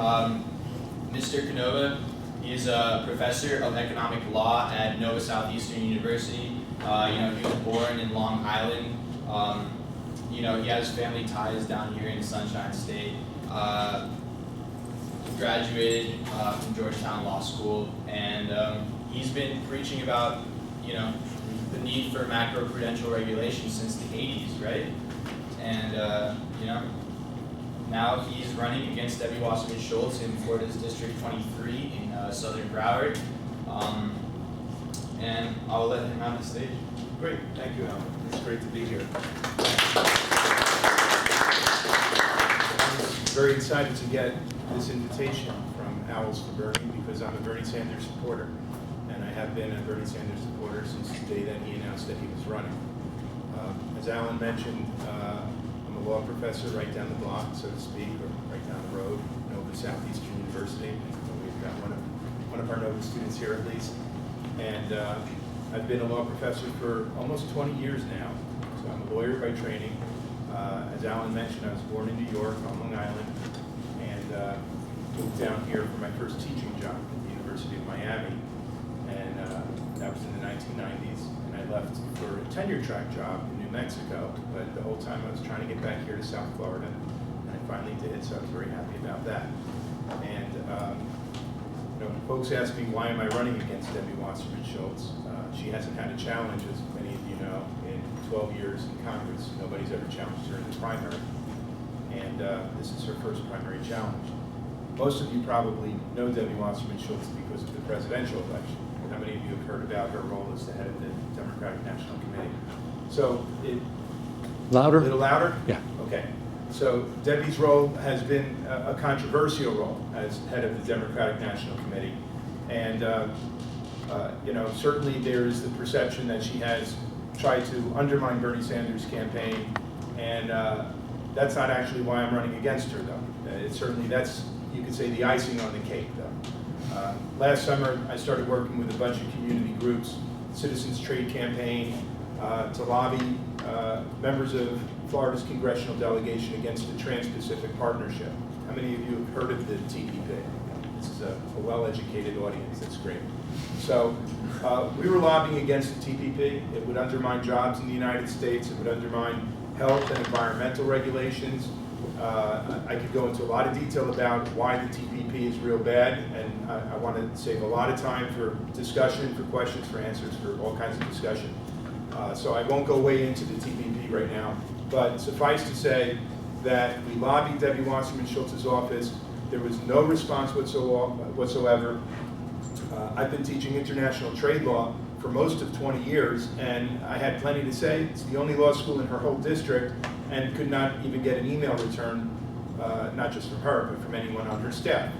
Mr. Canova, he is a professor of economic law at Nova Southeastern University. He was born in Long Island. He has family ties down here in Sunshine State. He graduated from Georgetown Law School, and he's been preaching about, the need for macroprudential regulation since the 80s, right? And, now he's running against Debbie Wasserman-Shultz in Florida's District 23 in Southern Broward. And I'll let him have the stage. Great, thank you, Alan. It's great to be here. I'm very excited to get this invitation from Owls for Bernie because I'm a Bernie Sanders supporter. And I have been a Bernie Sanders supporter since the day that he announced that he was running. As Alan mentioned, I'm a law professor right down the block, so to speak, or right down the road, Nova Southeastern University. We've got one of our Nova students here at least. And I've been a law professor for almost 20 years now. So I'm a lawyer by training. As Alan mentioned, I was born in New York on Long Island and moved down here for my first teaching job at the University of Miami. And that was in the 1990s. And I left for a tenure track job in New Mexico, but the whole time I was trying to get back here to South Florida, and I finally did, so I was very happy about that. And folks ask me, why am I running against Debbie Wasserman-Shultz? She hasn't had a challenge, as many of you know, in 12 years in Congress. Nobody's ever challenged her in the primary, and this is her first primary challenge. Most of you probably know Debbie Wasserman-Shultz because of the presidential election. How many of you have heard about her role as the head of the Democratic National Committee? So, Louder? A little louder? Yeah. Okay. So Debbie's role has been a controversial role as head of the Democratic National Committee. And, certainly there is the perception that she has tried to undermine Bernie Sanders' campaign. And that's not actually why I'm running against her, though. It's certainly, that's, you could say, the icing on the cake, though. Last summer, I started working with a bunch of community groups, Citizens Trade Campaign, to lobby members of Florida's congressional delegation against the Trans-Pacific Partnership. How many of you have heard of the TPP? This is a well-educated audience, that's great. So we were lobbying against the TPP. It would undermine jobs in the United States. It would undermine health and environmental regulations. I could go into a lot of detail about why the TPP is real bad, and I want to save a lot of time for discussion, for questions, for answers, for all kinds of discussion. So I won't go way into the TPP right now, but suffice to say that we lobbied Debbie Wasserman-Shultz's office. There was no response whatsoever. I've been teaching international trade law for most of 20 years, and I had plenty to say. It's the only law school in her whole district, and could not even get an email return, not just from her, but from anyone on her staff.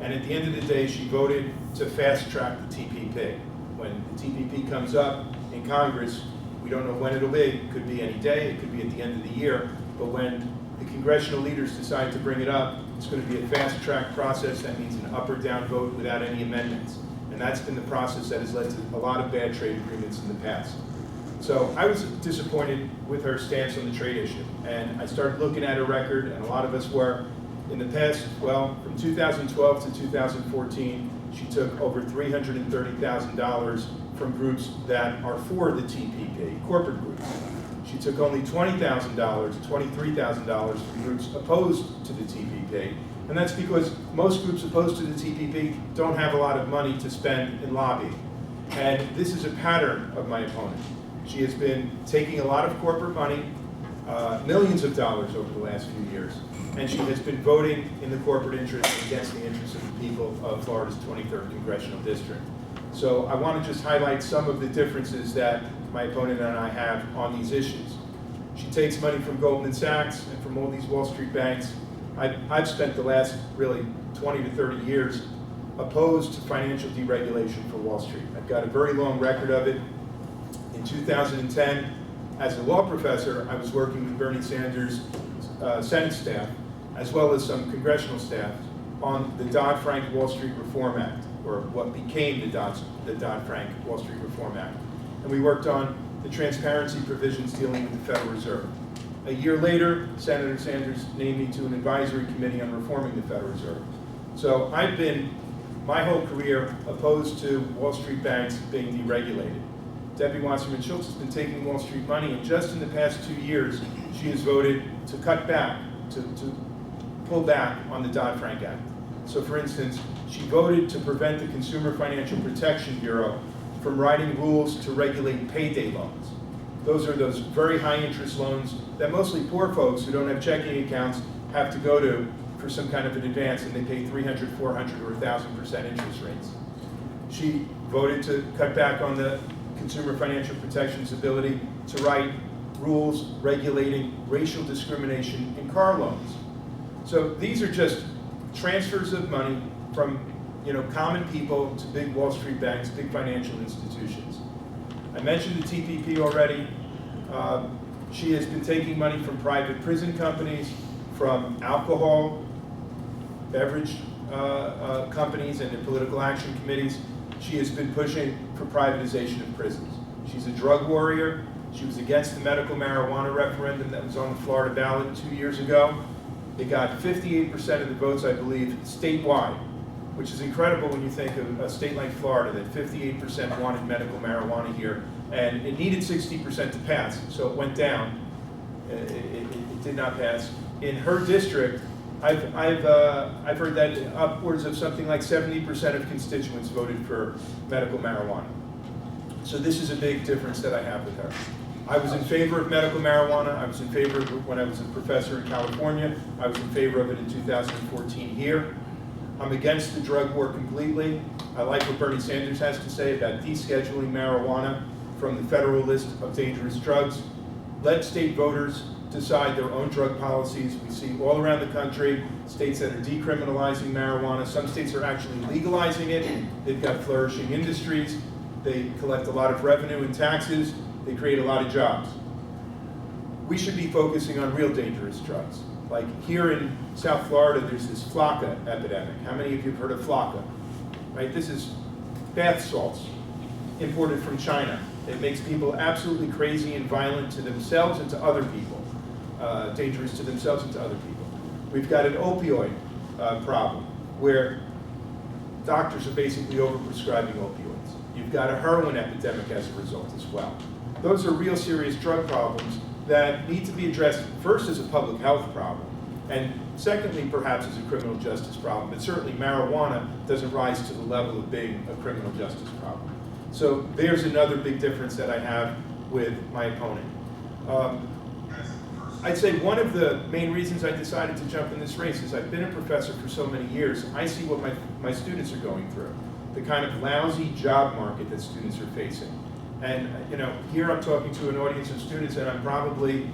And at the end of the day, she voted to fast-track the TPP. When the TPP comes up in Congress, we don't know when it'll be. It could be any day, it could be at the end of the year, but when the congressional leaders decide to bring it up, it's going to be a fast-track process. That means an up or down vote without any amendments. And that's been the process that has led to a lot of bad trade agreements in the past. So I was disappointed with her stance on the trade issue. And I started looking at her record, and a lot of us were. In the past, well, from 2012 to 2014, she took over $330,000 from groups that are for the TPP, corporate groups. She took only $20,000, $23,000 from groups opposed to the TPP. And that's because most groups opposed to the TPP don't have a lot of money to spend in lobbying. And this is a pattern of my opponent. She has been taking a lot of corporate money, millions of dollars over the last few years, and she has been voting in the corporate interest against the interests of the people of Florida's 23rd Congressional District. So I want to just highlight some of the differences that my opponent and I have on these issues. She takes money from Goldman Sachs and from all these Wall Street banks. I've spent the last really 20 to 30 years opposed to financial deregulation for Wall Street. I've got a very long record of it. In 2010, as a law professor, I was working with Bernie Sanders' Senate staff, as well as some congressional staff, on the Dodd-Frank Wall Street Reform Act, or what became the Dodd-Frank Wall Street Reform Act. And we worked on the transparency provisions dealing with the Federal Reserve. A year later, Senator Sanders named me to an advisory committee on reforming the Federal Reserve. So I've been, my whole career, opposed to Wall Street banks being deregulated. Debbie Wasserman-Shultz has been taking Wall Street money, and just in the past 2 years, she has voted to cut back, to pull back on the Dodd-Frank Act. So for instance, she voted to prevent the Consumer Financial Protection Bureau from writing rules to regulate payday loans. Those are those very high interest loans that mostly poor folks who don't have checking accounts have to go to for some kind of an advance, and they pay 300, 400, or 1,000% interest rates. She voted to cut back on the Consumer Financial Protection's ability to write rules regulating racial discrimination in car loans. So these are just transfers of money from common people to big Wall Street banks, big financial institutions. I mentioned the TPP already. She has been taking money from private prison companies, from alcohol, beverage companies, and the political action committees. She has been pushing for privatization of prisons. She's a drug warrior. She was against the medical marijuana referendum that was on the Florida ballot 2 years ago. It got 58% of the votes, I believe, statewide, which is incredible when you think of a state like Florida, that 58% wanted medical marijuana here, and it needed 60% to pass, so it went down. It did not pass. In her district, I've heard that upwards of something like 70% of constituents voted for medical marijuana. So this is a big difference that I have with her. I was in favor of medical marijuana. I was in favor of it when I was a professor in California. I was in favor of it in 2014 here. I'm against the drug war completely. I like what Bernie Sanders has to say about descheduling marijuana from the federal list of dangerous drugs. Let state voters decide their own drug policies. We see all around the country states that are decriminalizing marijuana. Some states are actually legalizing it. They've got flourishing industries. They collect a lot of revenue and taxes. They create a lot of jobs. We should be focusing on real dangerous drugs. Like here in South Florida, there's this Flocka epidemic. How many of you have heard of Flocka? Right? This is bath salts imported from China. It makes people absolutely crazy and violent to themselves and to other people. Dangerous to themselves and to other people. We've got an opioid problem where doctors are basically overprescribing opioids. You've got a heroin epidemic as a result as well. Those are real serious drug problems that need to be addressed first as a public health problem, and secondly perhaps as a criminal justice problem, but certainly marijuana doesn't rise to the level of being a criminal justice problem. So there's another big difference that I have with my opponent. I'd say one of the main reasons I decided to jump in this race is I've been a professor for so many years. I see what my students are going through, the kind of lousy job market that students are facing. And here I'm talking to an audience of students, and I'm probably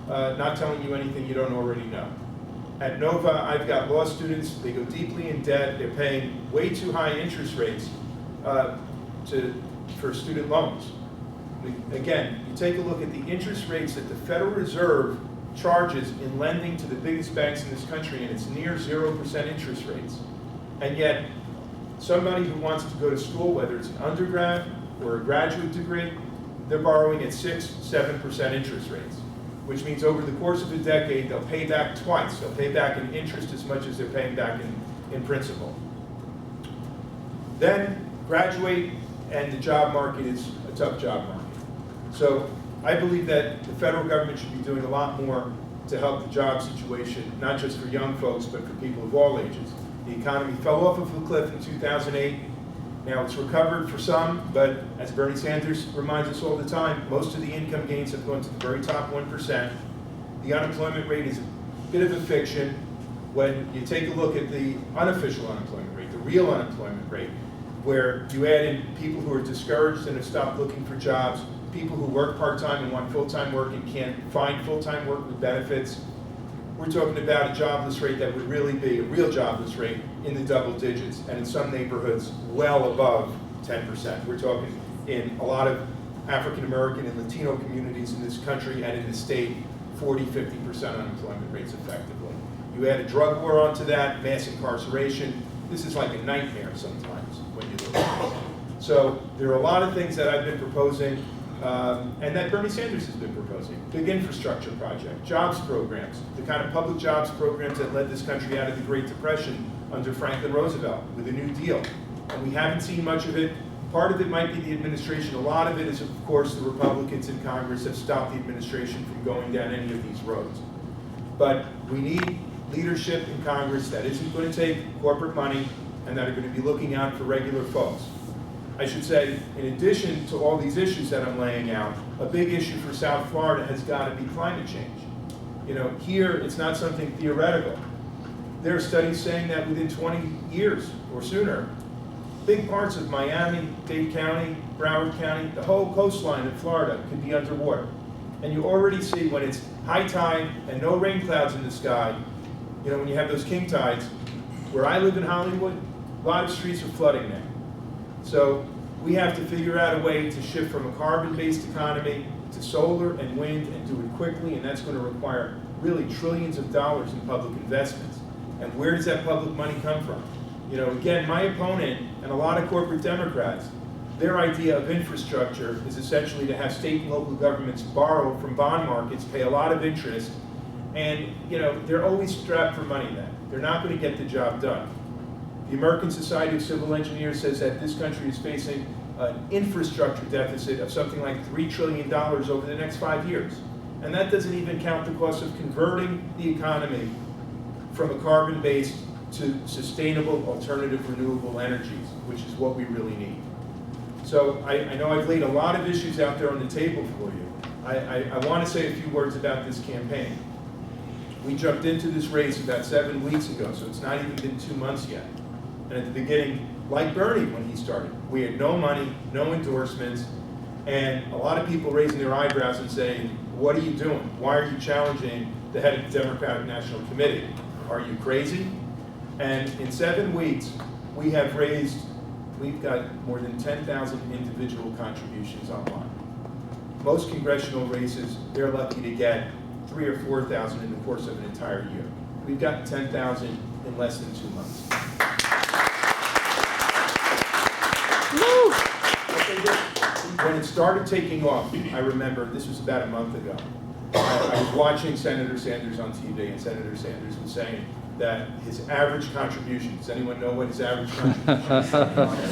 not telling you anything you don't already know. At Nova, I've got law students. They go deeply in debt. They're paying way too high interest rates for student loans. Again, you take a look at the interest rates that the Federal Reserve charges in lending to the biggest banks in this country, and it's near 0% interest rates. And yet, somebody who wants to go to school, whether it's an undergrad or a graduate degree, they're borrowing at 6, 7% interest rates, which means over the course of a decade, they'll pay back twice. They'll pay back in interest as much as they're paying back in principal. Then graduate, and the job market is a tough job market. So I believe that the federal government should be doing a lot more to help the job situation, not just for young folks, but for people of all ages. The economy fell off of a cliff in 2008. Now it's recovered for some, but as Bernie Sanders reminds us all the time, most of the income gains have gone to the very top 1%. The unemployment rate is a bit of a fiction. When you take a look at the unofficial unemployment rate, the real unemployment rate, where you add in people who are discouraged and have stopped looking for jobs, people who work part-time and want full-time work and can't find full-time work with benefits, we're talking about a jobless rate that would really be a real jobless rate in the double digits, and in some neighborhoods well above 10%. We're talking in a lot of African American and Latino communities in this country and in the state, 40, 50% unemployment rates effectively. You add a drug war onto that, mass incarceration, this is like a nightmare sometimes when you look at it. So there are a lot of things that I've been proposing and that Bernie Sanders has been proposing. Big infrastructure project, jobs programs, the kind of public jobs programs that led this country out of the Great Depression under Franklin Roosevelt with a New Deal. And we haven't seen much of it. Part of it might be the administration. A lot of it is, of course, the Republicans in Congress have stopped the administration from going down any of these roads. But we need leadership in Congress that isn't going to take corporate money and that are going to be looking out for regular folks. I should say, in addition to all these issues that I'm laying out, a big issue for South Florida has got to be climate change. You know, here it's not something theoretical. There are studies saying that within 20 years or sooner, big parts of Miami, Dade County, Broward County, the whole coastline of Florida could be underwater. And you already see when it's high tide and no rain clouds in the sky, you know, when you have those king tides, where I live in Hollywood, a lot of streets are flooding now. So we have to figure out a way to shift from a carbon-based economy to solar and wind and do it quickly, and that's going to require really trillions of dollars in public investments. And where does that public money come from? You know, again, my opponent and a lot of corporate Democrats, their idea of infrastructure is essentially to have state and local governments borrow from bond markets, pay a lot of interest, and you know, they're always strapped for money then. They're not going to get the job done. The American Society of Civil Engineers says that this country is facing an infrastructure deficit of something like $3 trillion over the next 5 years. And that doesn't even count the cost of converting the economy from a carbon-based to sustainable alternative renewable energies, which is what we really need. So I know I've laid a lot of issues out there on the table for you. I want to say a few words about this campaign. We jumped into this race about 7 weeks ago, so it's not even been 2 months yet. And at the beginning, like Bernie when he started, we had no money, no endorsements, and a lot of people raising their eyebrows and saying, what are you doing? Why are you challenging the head of the Democratic National Committee? Are you crazy? And in 7 weeks, we've got more than 10,000 individual contributions online. Most congressional races, they're lucky to get 3,000 or 4,000 in the course of an entire year. We've got 10,000 in less than 2 months. When it started taking off, I remember, this was about a month ago, I was watching Senator Sanders on TV, and Senator Sanders was saying that his average contribution, does anyone know what his average contribution is?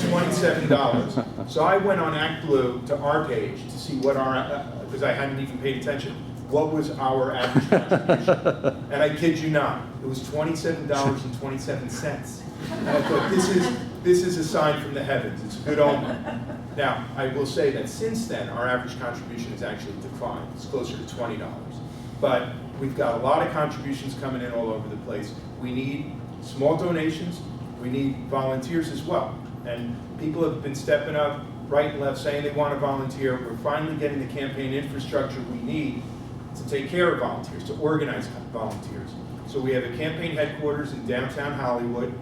$27. So I went on ActBlue to our page to see what our, because I hadn't even paid attention, what was our average contribution. And I kid you not, it was $27.27. And I thought, this is a sign from the heavens. It's a good omen. Now, I will say that since then, our average contribution has actually declined. It's closer to $20. But we've got a lot of contributions coming in all over the place. We need small donations. We need volunteers as well. And people have been stepping up right and left saying they want to volunteer. We're finally getting the campaign infrastructure we need to take care of volunteers, to organize volunteers. So we have a campaign headquarters in downtown Hollywood.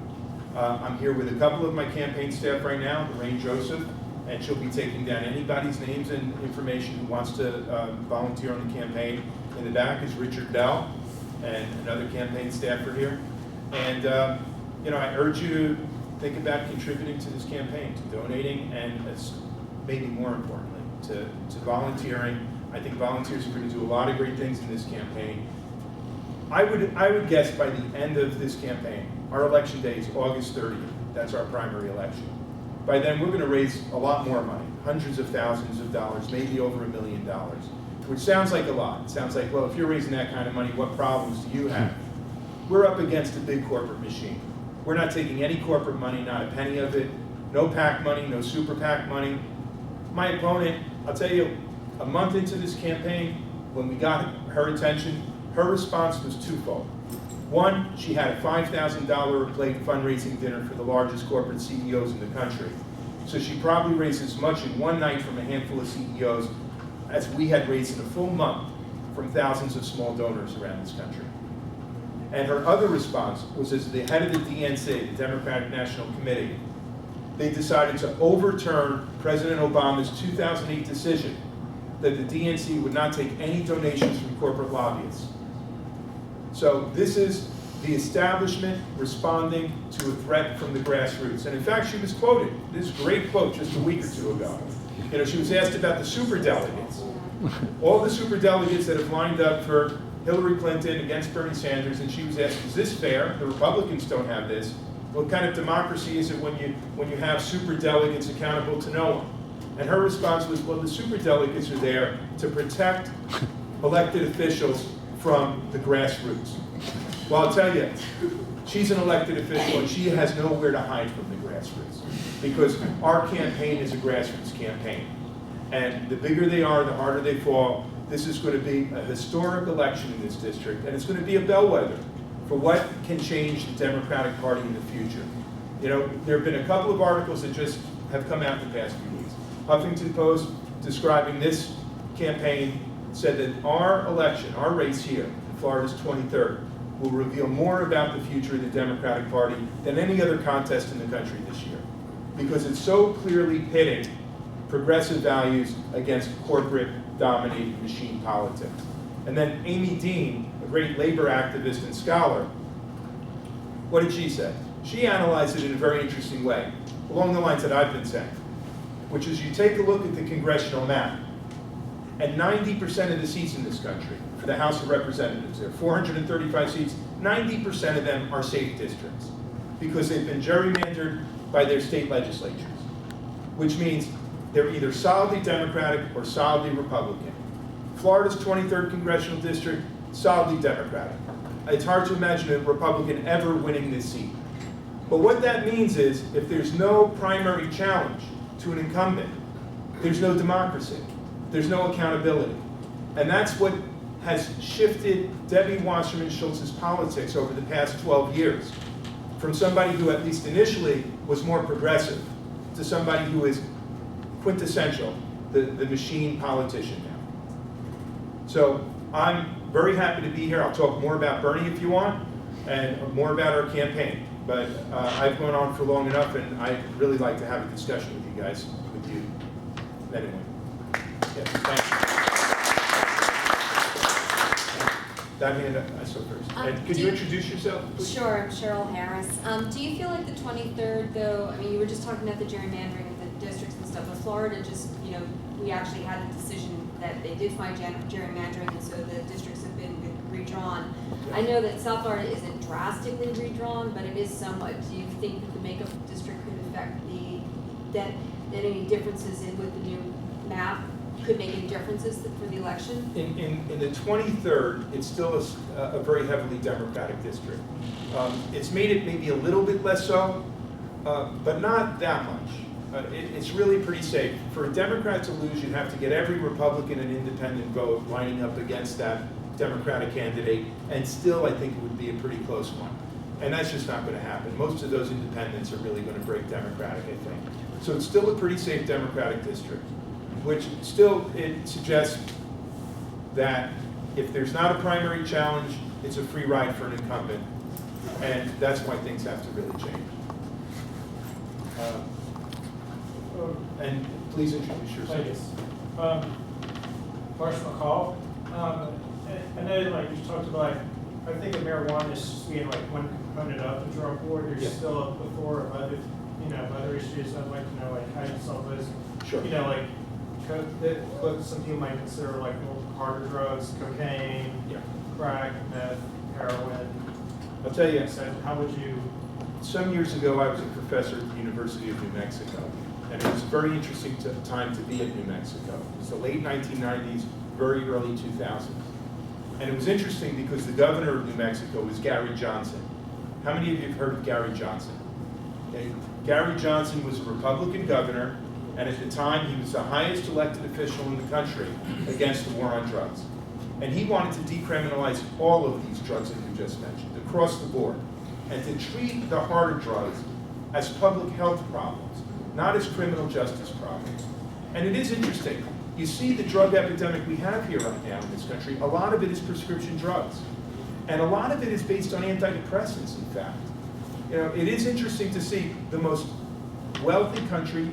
I'm here with a couple of my campaign staff right now, Lorraine Joseph, and she'll be taking down anybody's names and information who wants to volunteer on the campaign. In the back is Richard Bell and another campaign staffer here. And you know, I urge you to think about contributing to this campaign, to donating, and maybe more importantly, to volunteering. I think volunteers are going to do a lot of great things in this campaign. I would guess by the end of this campaign, our election day is August 30th. That's our primary election. By then, we're going to raise a lot more money, hundreds of thousands of dollars, maybe over $1 million, which sounds like a lot. It sounds like, well, if you're raising that kind of money, what problems do you have? We're up against a big corporate machine. We're not taking any corporate money, not a penny of it, no PAC money, no super PAC money. My opponent, I'll tell you, a month into this campaign, when we got her attention, her response was twofold. One, she had a $5,000 a plate fundraising dinner for the largest corporate CEOs in the country. So she probably raised as much in one night from a handful of CEOs as we had raised in a full month from thousands of small donors around this country. And her other response was, as the head of the DNC, the Democratic National Committee, they decided to overturn President Obama's 2008 decision that the DNC would not take any donations from corporate lobbyists. So this is the establishment responding to a threat from the grassroots. And in fact, she was quoted, this great quote just a week or two ago. You know, she was asked about the superdelegates. All the superdelegates that have lined up for Hillary Clinton against Bernie Sanders, and she was asked, is this fair? The Republicans don't have this. What kind of democracy is it when you have superdelegates accountable to no one? And her response was, well, the superdelegates are there to protect elected officials from the grassroots. Well, I'll tell you, she's an elected official and she has nowhere to hide from the grassroots, because our campaign is a grassroots campaign. And the bigger they are, the harder they fall. This is going to be a historic election in this district, and it's going to be a bellwether for what can change the Democratic Party in the future. You know, there have been a couple of articles that just have come out in the past few weeks. Huffington Post, describing this campaign, said that our election, our race here in Florida's 23rd, will reveal more about the future of the Democratic Party than any other contest in the country this year, because it's so clearly pitting progressive values against corporate-dominated machine politics. And then Amy Dean, a great labor activist and scholar, what did she say? She analyzed it in a very interesting way, along the lines that I've been saying, which is you take a look at the congressional map, and 90% of the seats in this country, for the House of Representatives, there are 435 seats, 90% of them are safe districts, because they've been gerrymandered by their state legislatures, which means they're either solidly Democratic or solidly Republican. Florida's 23rd congressional district, solidly Democratic. It's hard to imagine a Republican ever winning this seat. But what that means is, if there's no primary challenge to an incumbent, there's no democracy. There's no accountability. And that's what has shifted Debbie Wasserman-Shultz's politics over the past 12 years, from somebody who, at least initially, was more progressive, to somebody who is quintessential, the machine politician now. So I'm very happy to be here. I'll talk more about Bernie if you want, and more about our campaign. But I've gone on for long enough, and I'd really like to have a discussion with you guys, with you, anyway. Yes, thank you. That hand, I saw first. And could you introduce yourself, please? Sure, I'm Cheryl Harris. Do you feel like the 23rd, though, I mean, you were just talking about the gerrymandering of the districts and stuff, but Florida just, you know, we actually had a decision that they did find gerrymandering, and so the districts have been redrawn. I know that South Florida isn't drastically redrawn, but it is somewhat. Do you think that the makeup of the district could affect that any differences with the new map could make any differences for the election? In the 23rd, it's still a very heavily Democratic district. It's made it maybe a little bit less so, but not that much. It's really pretty safe. For a Democrat to lose, you'd have to get every Republican and independent vote lining up against that Democratic candidate, and still I think it would be a pretty close one. And that's just not going to happen. Most of those independents are really going to break Democratic, I think. So it's still a pretty safe Democratic district, which still, it suggests that if there's not a primary challenge, it's a free ride for an incumbent, and that's why things have to really change. And please introduce yourself. Thanks. Marsh McCall. I know, like you talked about, I think of marijuana as just being like one component of the drug war. There's Yeah. still a plethora of other, other issues. I'd like to know, like, how you solve those. Sure. Like what some people might consider like more harder drugs, cocaine, Yeah. crack, meth, heroin. I'll tell you, So how would you? some years ago I was a professor at the University of New Mexico, and it was a very interesting time to be at New Mexico. It was the late 1990s, very early 2000s. And it was interesting because the governor of New Mexico was Gary Johnson. How many of you have heard of Gary Johnson? Okay. Gary Johnson was a Republican governor, and at the time he was the highest elected official in the country against the war on drugs. And he wanted to decriminalize all of these drugs that you just mentioned, across the board, and to treat the harder drugs as public health problems, not as criminal justice problems. And it is interesting. You see the drug epidemic we have here right now in this country, a lot of it is prescription drugs. And a lot of it is based on antidepressants, in fact. It is interesting to see the most wealthy country,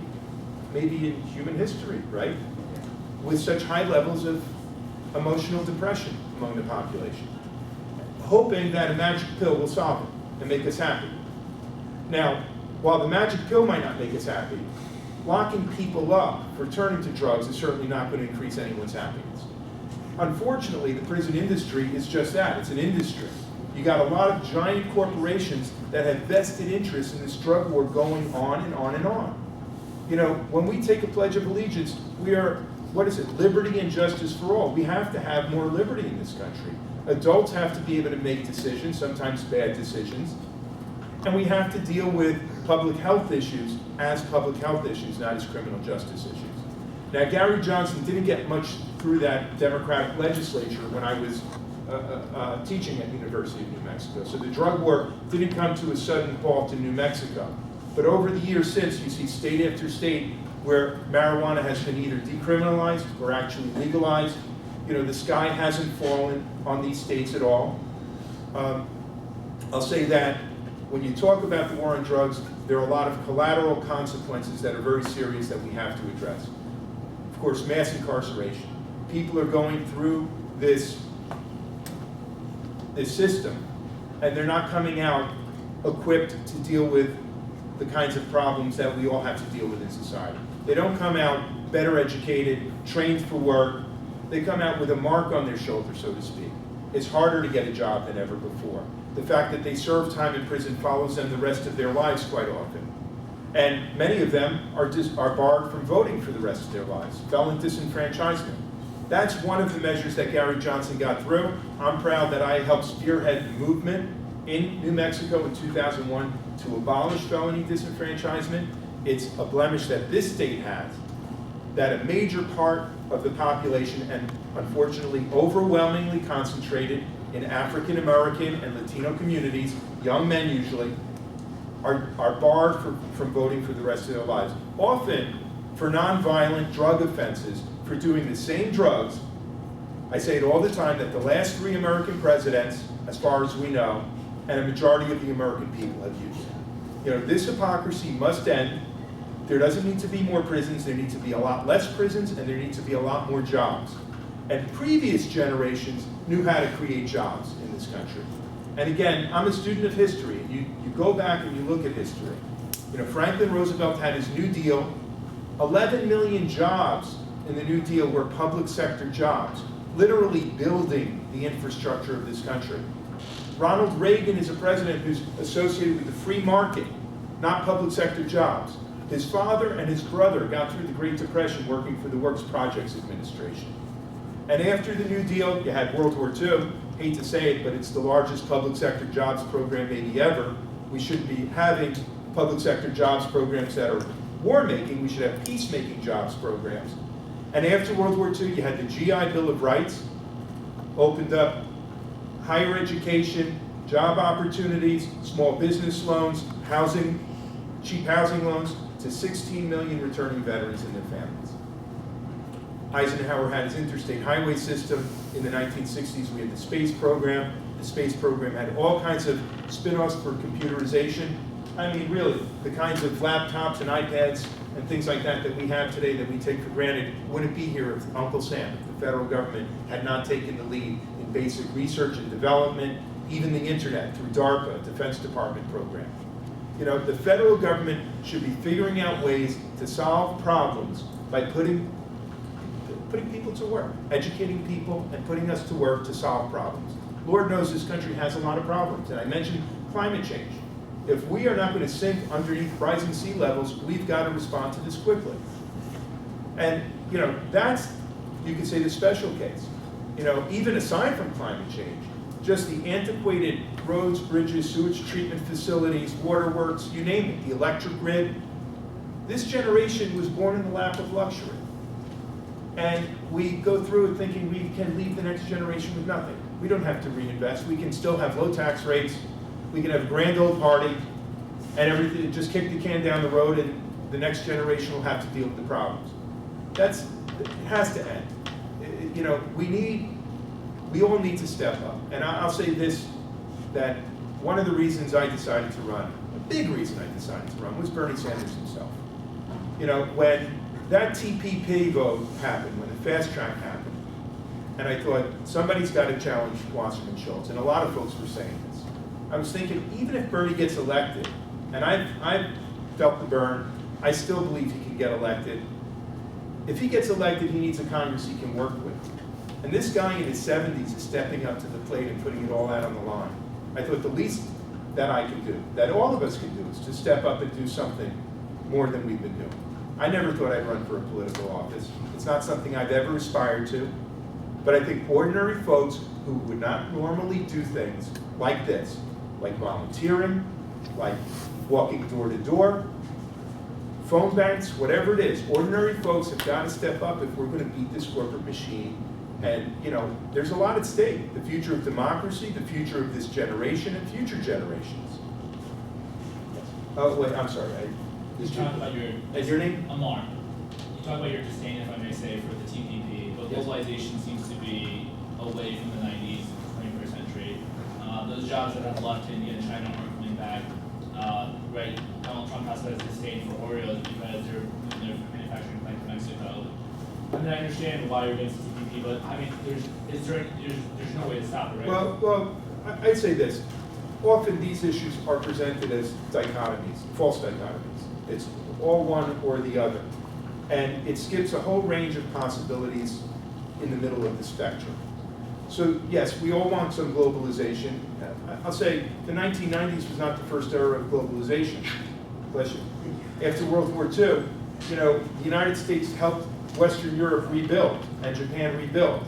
maybe in human history, right? With such high levels of emotional depression among the population, hoping that a magic pill will solve it and make us happy. Now, while the magic pill might not make us happy, locking people up for turning to drugs is certainly not going to increase anyone's happiness. Unfortunately, the prison industry is just that. It's an industry. You got a lot of giant corporations that have vested interests in this drug war going on and on and on. You know, when we take a Pledge of Allegiance, we are, what is it, liberty and justice for all. We have to have more liberty in this country. Adults have to be able to make decisions, sometimes bad decisions, and we have to deal with public health issues as public health issues, not as criminal justice issues. Now, Gary Johnson didn't get much through that Democratic legislature when I was teaching at University of New Mexico. So the drug war didn't come to a sudden halt in New Mexico. But over the years since, you see state after state where marijuana has been either decriminalized or actually legalized. You know, the sky hasn't fallen on these states at all. I'll say that when you talk about the war on drugs, there are a lot of collateral consequences that are very serious that we have to address. Of course, mass incarceration. People are going through this system, and they're not coming out equipped to deal with the kinds of problems that we all have to deal with in society. They don't come out better educated, trained for work. They come out with a mark on their shoulder, so to speak. It's harder to get a job than ever before. The fact that they serve time in prison follows them the rest of their lives quite often. And many of them are barred from voting for the rest of their lives. Felon disenfranchisement. That's one of the measures that Gary Johnson got through. I'm proud that I helped spearhead the movement in New Mexico in 2001 to abolish felony disenfranchisement. It's a blemish that this state has, that a major part of the population, and unfortunately overwhelmingly concentrated in African American and Latino communities, young men usually, are barred from voting for the rest of their lives. Often for nonviolent drug offenses, for doing the same drugs. I say it all the time that the last 3 American presidents, as far as we know, and a majority of the American people have used it. You know, this hypocrisy must end. There doesn't need to be more prisons, there need to be a lot less prisons, and there need to be a lot more jobs. And previous generations knew how to create jobs in this country. And again, I'm a student of history. You go back and you look at history. You know, Franklin Roosevelt had his New Deal. 11 million jobs in the New Deal were public sector jobs, literally building the infrastructure of this country. Ronald Reagan is a president who's associated with the free market, not public sector jobs. His father and his brother got through the Great Depression working for the Works Projects Administration. And after the New Deal, you had World War II. Hate to say it, but it's the largest public sector jobs program maybe ever. We shouldn't be having public sector jobs programs that are war-making. We should have peacemaking jobs programs. And after World War II, you had the GI Bill of Rights, opened up higher education, job opportunities, small business loans, housing, cheap housing loans, to 16 million returning veterans and their families. Eisenhower had his interstate highway system. In the 1960s, we had the space program. The space program had all kinds of spin-offs for computerization. I mean, really, the kinds of laptops and iPads and things like that that we have today that we take for granted wouldn't be here if Uncle Sam, if the federal government, had not taken the lead in basic research and development, even the internet through DARPA, Defense Department program. You know, the federal government should be figuring out ways to solve problems by putting people to work, educating people and putting us to work to solve problems. Lord knows this country has a lot of problems, and I mentioned climate change. If we are not going to sink underneath rising sea levels, we've got to respond to this quickly. And, you know, that's, you could say, the special case. You know, even aside from climate change, just the antiquated roads, bridges, sewage treatment facilities, waterworks, you name it, the electric grid. This generation was born in the lap of luxury. And we go through it thinking we can leave the next generation with nothing. We don't have to reinvest. We can still have low tax rates. We can have a grand old party and everything, just kick the can down the road, and the next generation will have to deal with the problems. It has to end. You know, we all need to step up. And I'll say this, that one of the reasons I decided to run, a big reason I decided to run, was Bernie Sanders himself. You know, when that TPP vote happened, when the fast track happened, and I thought, somebody's got to challenge Wasserman-Shultz, and a lot of folks were saying this. I was thinking, even if Bernie gets elected, and I've felt the burn, I still believe he can get elected. If he gets elected, he needs a Congress he can work with. And this guy in his 70s is stepping up to the plate and putting it all out on the line. I thought the least that I could do, that all of us could do, is to step up and do something more than we've been doing. I never thought I'd run for a political office. It's not something I've ever aspired to, but I think ordinary folks who would not normally do things like this, like volunteering, like walking door to door, phone banks, whatever it is, ordinary folks have got to step up if we're going to beat this corporate machine. And, you know, there's a lot at stake. The future of democracy, the future of this generation, and future generations. Oh, wait, I'm sorry. You talk about your... And your name? Amar. You talk about your disdain, if I may say, for the TPP, but Yes. globalization seems to be away from the 90s, 21st century. Those jobs that have left India and China aren't coming back. Right, Donald Trump has this disdain for Oreos because they're moving their manufacturing plant to Mexico. I mean, I understand why you're against the TPP, but I mean, there's no way to stop it, right? Well, I'd say this. Often these issues are presented as dichotomies, false dichotomies. It's all one or the other. And it skips a whole range of possibilities in the middle of the spectrum. So yes, we all want some globalization. I'll say the 1990s was not the first era of globalization. Bless you. After World War II, you know, the United States helped Western Europe rebuild and Japan rebuild.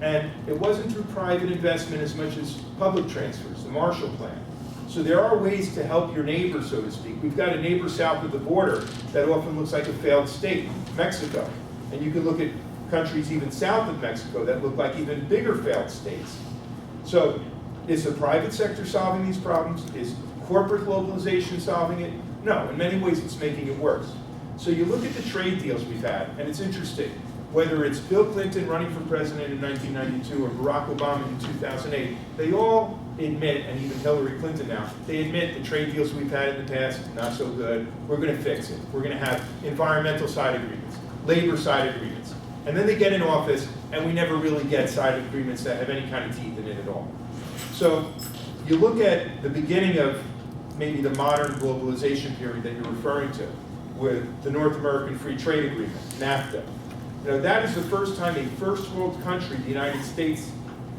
And it wasn't through private investment as much as public transfers, the Marshall Plan. So there are ways to help your neighbor, so to speak. We've got a neighbor south of the border that often looks like a failed state, Mexico. And you can look at countries even south of Mexico that look like even bigger failed states. So is the private sector solving these problems? Is corporate globalization solving it? No, in many ways it's making it worse. So you look at the trade deals we've had, and it's interesting. Whether it's Bill Clinton running for president in 1992 or Barack Obama in 2008, they all admit, and even Hillary Clinton now, they admit the trade deals we've had in the past, not so good. We're going to fix it. We're going to have environmental side agreements, labor side agreements. And then they get in office, and we never really get side agreements that have any kind of teeth in it at all. So you look at the beginning of maybe the modern globalization period that you're referring to, with the North American Free Trade Agreement, NAFTA. You know, that is the first time a first world country, the United States,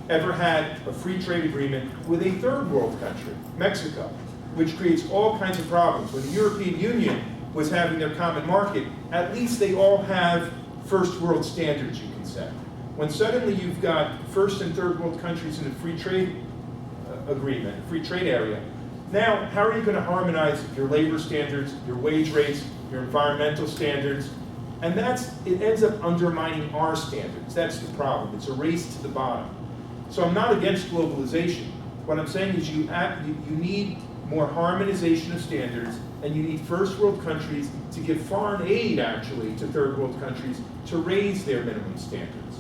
ever had a free trade agreement with a third world country, Mexico, which creates all kinds of problems. When the European Union was having their common market, at least they all have first world standards, you can say. When suddenly you've got first and third world countries in a free trade agreement, a free trade area, now how are you going to harmonize your labor standards, your wage rates, your environmental standards? And it ends up undermining our standards. That's the problem. It's a race to the bottom. So I'm not against globalization. What I'm saying is you need more harmonization of standards, and you need first world countries to give foreign aid, actually, to third world countries to raise their minimum standards.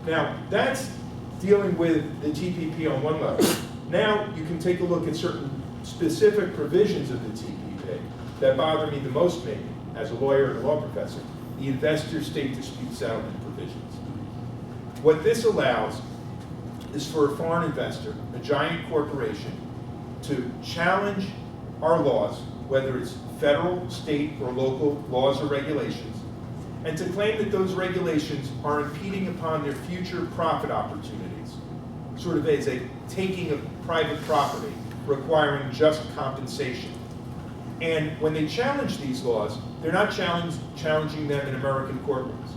Now, that's dealing with the TPP on one level. Now you can take a look at certain specific provisions of the TPP that bother me the most, maybe, as a lawyer and a law professor. The investor-state dispute settlement provisions. What this allows is for a foreign investor, a giant corporation, to challenge our laws, whether it's federal, state, or local laws or regulations, and to claim that those regulations are impeding upon their future profit opportunities, sort of as a taking of private property, requiring just compensation. And when they challenge these laws, they're not challenging them in American courtrooms.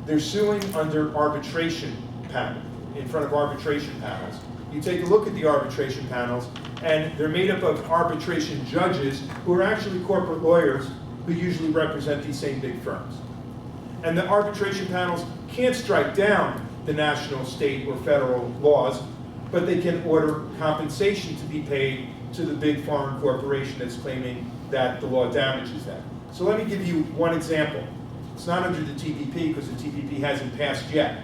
They're suing under arbitration panel, in front of arbitration panels. You take a look at the arbitration panels, and they're made up of arbitration judges who are actually corporate lawyers who usually represent these same big firms. And the arbitration panels can't strike down the national, state, or federal laws, but they can order compensation to be paid to the big foreign corporation that's claiming that the law damages them. So let me give you one example. It's not under the TPP because the TPP hasn't passed yet.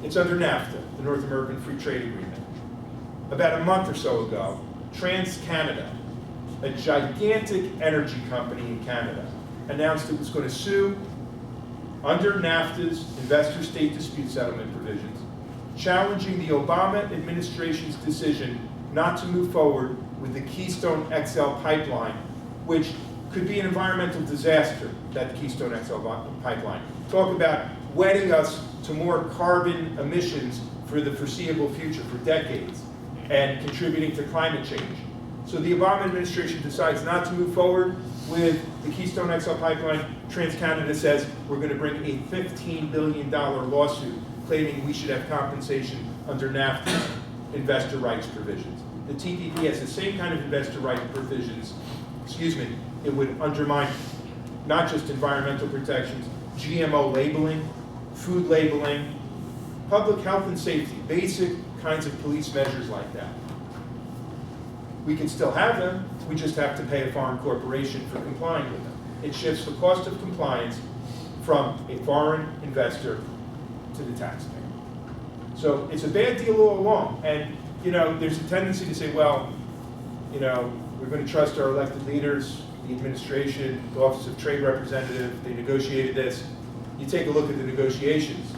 It's under NAFTA, the North American Free Trade Agreement. About a month or so ago, TransCanada, a gigantic energy company in Canada, announced it was going to sue under NAFTA's investor-state dispute settlement provisions, challenging the Obama administration's decision not to move forward with the Keystone XL pipeline, which could be an environmental disaster, that Keystone XL pipeline. Talk about wedding us to more carbon emissions for the foreseeable future, for decades. and contributing to climate change. So the Obama administration decides not to move forward with the Keystone XL pipeline. TransCanada says we're going to bring a $15 billion lawsuit claiming we should have compensation under NAFTA's investor rights provisions. The TPP has the same kind of investor rights provisions. It would undermine not just environmental protections, GMO labeling, food labeling, public health and safety, basic kinds of police measures like that. We can still have them, we just have to pay a foreign corporation for complying with them. It shifts the cost of compliance from a foreign investor to the taxpayer. So it's a bad deal all along. And there's a tendency to say, well, we're going to trust our elected leaders, the administration, the Office of Trade Representative, they negotiated this. You take a look at the negotiations.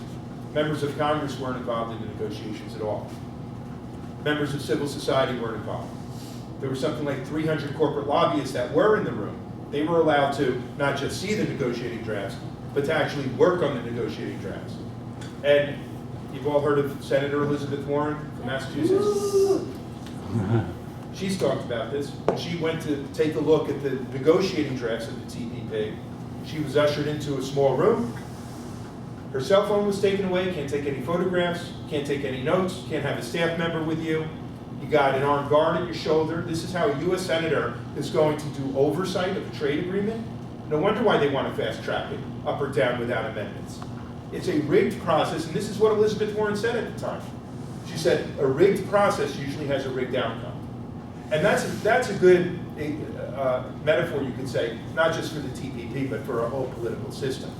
Members of Congress weren't involved in the negotiations at all. Members of civil society weren't involved. There were something like 300 corporate lobbyists that were in the room. They were allowed to not just see the negotiating drafts, but to actually work on the negotiating drafts. And you've all heard of Senator Elizabeth Warren from Massachusetts? She's talked about this. When she went to take a look at the negotiating drafts of the TPP, she was ushered into a small room. Her cell phone was taken away, can't take any photographs, can't take any notes, can't have a staff member with you. You got an armed guard at your shoulder. This is how a U.S. Senator is going to do oversight of a trade agreement. No wonder why they want to fast track it up or down without amendments. It's a rigged process, and this is what Elizabeth Warren said at the time. She said, a rigged process usually has a rigged outcome. And that's a good metaphor, you could say, not just for the TPP, but for our whole political system.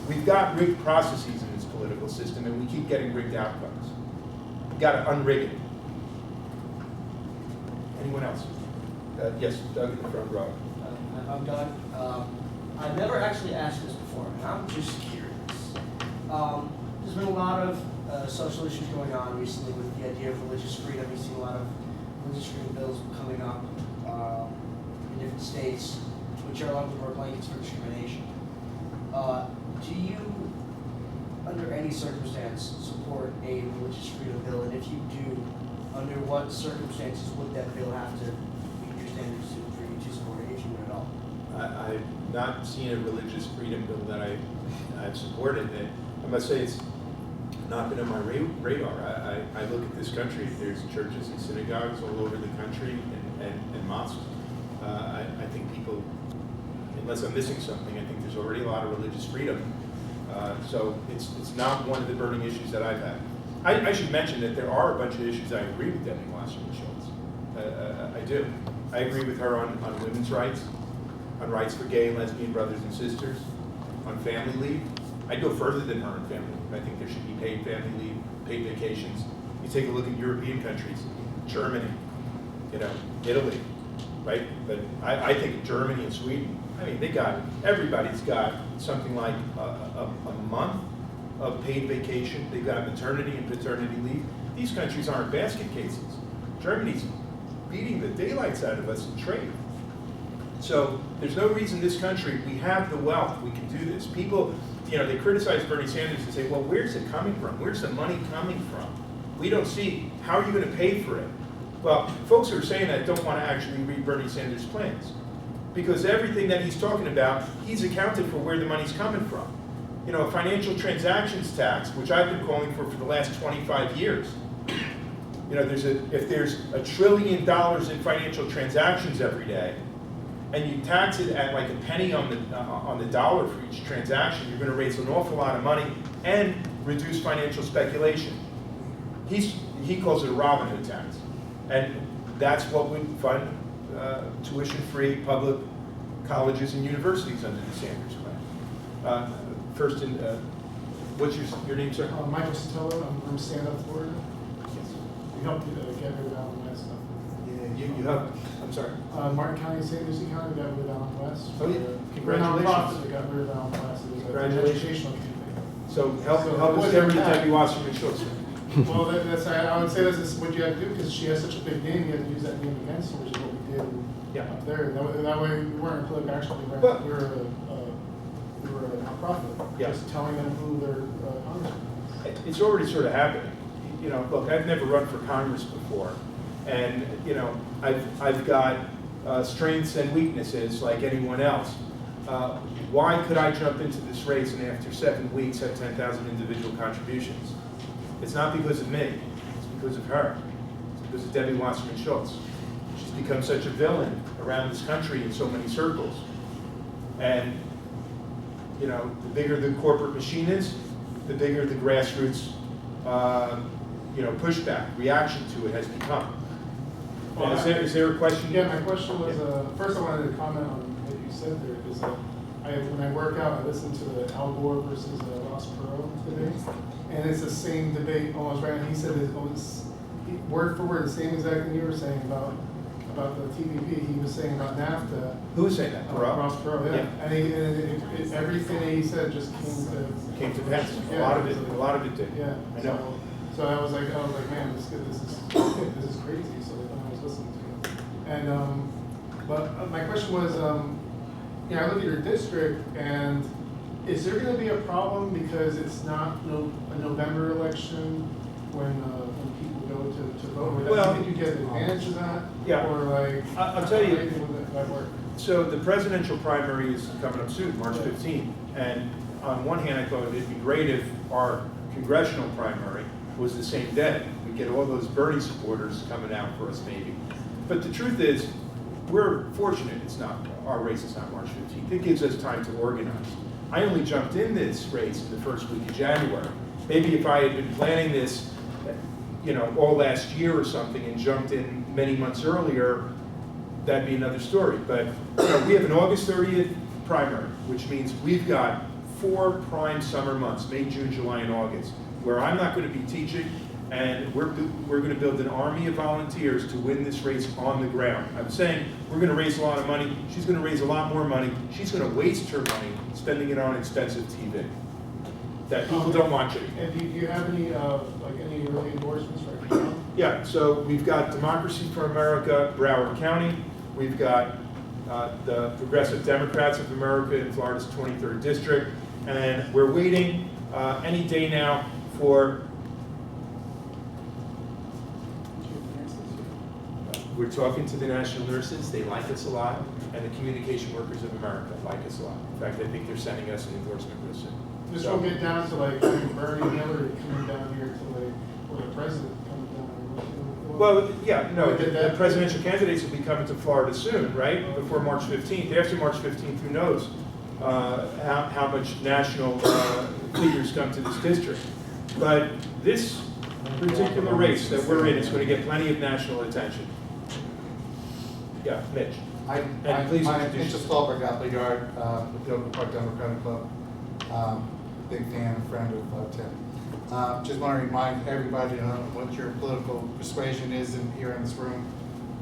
We've got rigged processes in this political system, and we keep getting rigged outcomes. We've got to unrig it. Anyone else? Yes, Doug in the front row. I'm Doug. I've never actually asked this before, and I'm just curious. There's been a lot of social issues going on recently with the idea of religious freedom. We've seen a lot of religious freedom bills coming up in different states, which are a lot of them are blankets for discrimination. Do you, under any circumstance, support a religious freedom bill? And if you do, under what circumstances would that bill have to meet your standards for you to support it, if you would at all? I've not seen a religious freedom bill that I've supported. And I must say it's not been on my radar. I look at this country, there's churches and synagogues all over the country and mosques. I think people, unless I'm missing something, I think there's already a lot of religious freedom. So it's not one of the burning issues that I've had. I should mention that there are a bunch of issues I agree with Debbie Wasserman-Shultz. I do. I agree with her on women's rights, on rights for gay and lesbian brothers and sisters, on family leave. I'd go further than her on family leave. I think there should be paid family leave, paid vacations. You take a look at European countries, Germany, Italy, right? But I think Germany and Sweden, everybody's got something like a month of paid vacation. They've got maternity and paternity leave. These countries aren't basket cases. Germany's beating the daylights out of us in trade. So there's no reason this country, we have the wealth, we can do this. People, they criticize Bernie Sanders and say, well, where's it coming from? Where's the money coming from? We don't see, how are you going to pay for it? Well, folks who are saying that don't want to actually read Bernie Sanders' plans. Because everything that he's talking about, he's accounted for where the money's coming from. A financial transactions tax, which I've been calling for the last 25 years. If there's $1 trillion in financial transactions every day, and you tax it at like a penny on the dollar for each transaction, you're going to raise an awful lot of money and reduce financial speculation. He calls it a Robin Hood tax, and that's what would fund tuition-free public colleges and universities under the Sanders plan. First, what's your name, sir? Michael Sotelo, I'm from Stand Up, Florida. We helped get rid of Allen West stuff. Yeah, you have, I'm sorry. Martin County, St. Lucie County got rid of Allen West. Oh, yeah. We're not Congratulations. nonprofit, we got rid of Allen West. It was an educational campaign. So help us get rid of Debbie Wasserman-Shultz. Well, I would say that's what you have to do, because she has such a big name, you have to use that name against her, which is what we did up there. That way, we weren't a political action, we were a nonprofit, just telling them who their congressman is. It's already sort of happening. Look, I've never run for Congress before, And, you know, I've got strengths and weaknesses like anyone else. Why could I jump into this race and after 7 weeks have 10,000 individual contributions? It's not because of me, it's because of her. It's because of Debbie Wasserman-Shultz. She's become such a villain around this country in so many circles. And, you know, the bigger the corporate machine is, the bigger the grassroots, you know, pushback, reaction to it has become. And is there a question? Yeah, my question was, first I wanted to comment on what you said there, because when I work out, I listen to the Al Gore versus Ross Perot debate, and it's the same debate almost right, and he said it was word for word the same exact thing you were saying about the TPP. He was saying about NAFTA. Who was saying that? Perot? Ross Perot, yeah. And everything that he said just Came to pass. Yeah, A lot of it did. Yeah. I know. So I was like, man, this is crazy. So when I was listening to it, and but my question was, I look at your district, and is there going to be a problem because it's not a November election when people go to vote? Or Well, do you think you get advantage of that? Yeah. Or like, I'll tell you. how would that work? So the presidential primary is coming up soon, March 15th. And on one hand, I thought it'd be great if our congressional primary was the same day. We'd get all those Bernie supporters coming out for us maybe. But the truth is, we're fortunate it's not, our race is not March 15th. It gives us time to organize. I only jumped in this race in the first week of January. Maybe if I had been planning this, you know, all last year or something and jumped in many months earlier, that'd be another story. But you know, we have an August 30th primary, which means we've got 4 prime summer months, May, June, July, and August, where I'm not going to be teaching, and we're going to build an army of volunteers to win this race on the ground. I'm saying we're going to raise a lot of money. She's going to raise a lot more money. She's going to waste her money spending it on expensive TV that people don't watch it. And do you have any any early endorsements right now? Yeah, so we've got Democracy for America, Broward County. We've got the Progressive Democrats of America in Florida's 23rd district. And we're waiting any day now for, we're talking to the national nurses. They like us a lot. And the Communication Workers of America like us a lot. In fact, I think they're sending us an endorsement real soon. This will get down to like Bernie and Hillary coming down here to like, or the president coming down. Well, yeah, no, the presidential candidates will be coming to Florida soon, right? Before March 15th. After March 15th, who knows how much national figures come to this district. But this particular race that we're in is going to get plenty of national attention. Yeah, Mitch. And please I'm introduce Mitch Stolberg, Apple Yard, with the Oakland Park Democratic Club. Big fan and friend of Tim. Just want to remind everybody what your political persuasion is here in this room,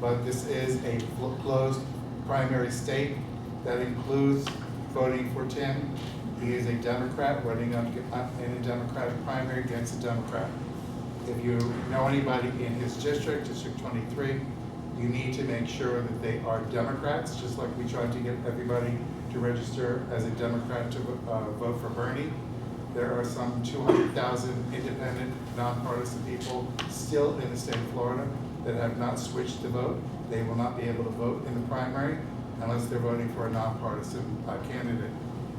but this is a closed primary state that includes voting for Tim. He is a Democrat running up in a Democratic primary against a Democrat. If you know anybody in his district, District 23, you need to make sure that they are Democrats, just like we tried to get everybody to register as a Democrat to vote for Bernie. There are some 200,000 independent, nonpartisan people still in the state of Florida that have not switched to vote. They will not be able to vote in the primary unless they're voting for a nonpartisan candidate.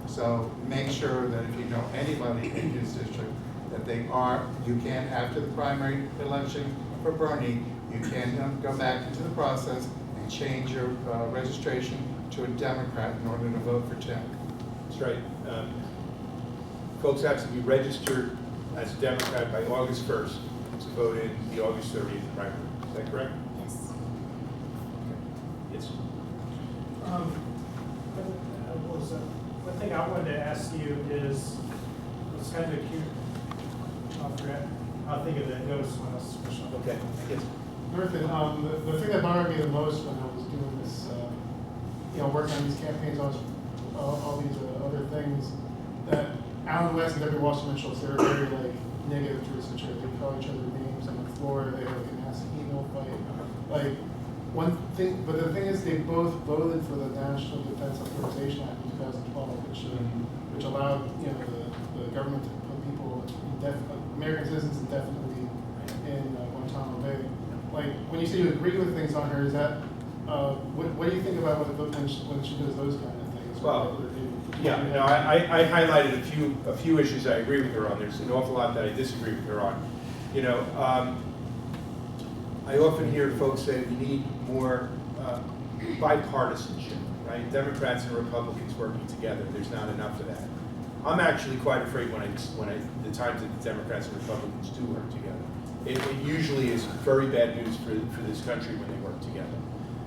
So make sure that if you know anybody in his district, that they are, you can, after the primary election for Bernie, you can go back into the process and change your registration to a Democrat in order to vote for Tim. That's right. Folks have to be registered as a Democrat by August 1st to vote in the August 30th primary. Is that correct? Yes. Yes. One thing I wanted to ask you is, it's kind of cute. I'll think of that goes when I was special. Okay. Yes. Another thing, the thing that bothered me the most when I was doing this, working on these campaigns, all these other things, that Alan West and Debbie Wasserman-Shultz, they were very negative towards each other. They call each other names on the floor. They have a nasty email fight. One thing, but the thing is, they both voted for the National Defense Authorization Act in 2012, which allowed the government to put people, American citizens, indefinitely in Guantanamo Bay. like, when you say you agree with things on her, is that, what do you think about when she does those kind of things? Well, yeah, no, I highlighted a few issues I agree with her on. There's an awful lot that I disagree with her on. You know, I often hear folks say we need more bipartisanship, right? Democrats and Republicans working together. There's not enough of that. I'm actually quite afraid the times that the Democrats and Republicans do work together. It usually is very bad news for this country when they work together.